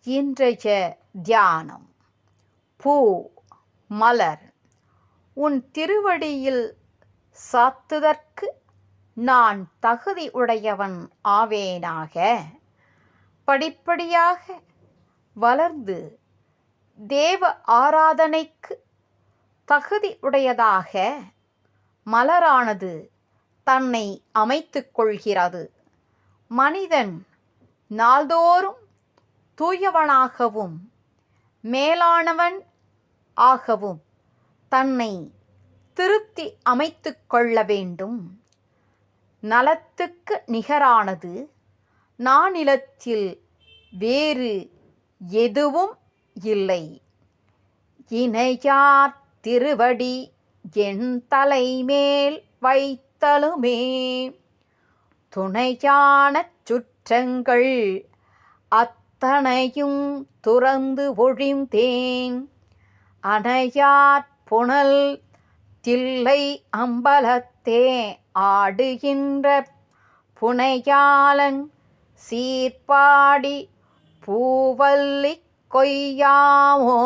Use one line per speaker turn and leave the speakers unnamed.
இன்றைய தியானம். பூ மலர் உன் திருவடியில் சாத்துதற்கு நான் தகுதி உடையவன் ஆவேனாக. படிப்படியாக வளர்ந்து தேவ ஆராதனைக்கு தகுதி உடையதாக மலரானது தன்னை அமைத்துக் கொள்கிறது. மனிதன் நாள்தோறும் தூயவனாகவும் மேலானவன் ஆகவும் தன்னை திருத்தி அமைத்துக் கொள்ள வேண்டும். நலத்துக்கு நிகரானது நானிலத்தில் வேறு எதுவும் இல்லை. இணையார் திருவடி என் தலைமேல் வைத்தலுமே துணையான சுற்றங்கள் அத்தனையும் துறந்து ஒழிந்தேன். அணையார் புனல் தில்லை அம்பலத்தே ஆடுகின்ற புனையாளன் சீர்பாடி பூவல்லி கொய்யாமோ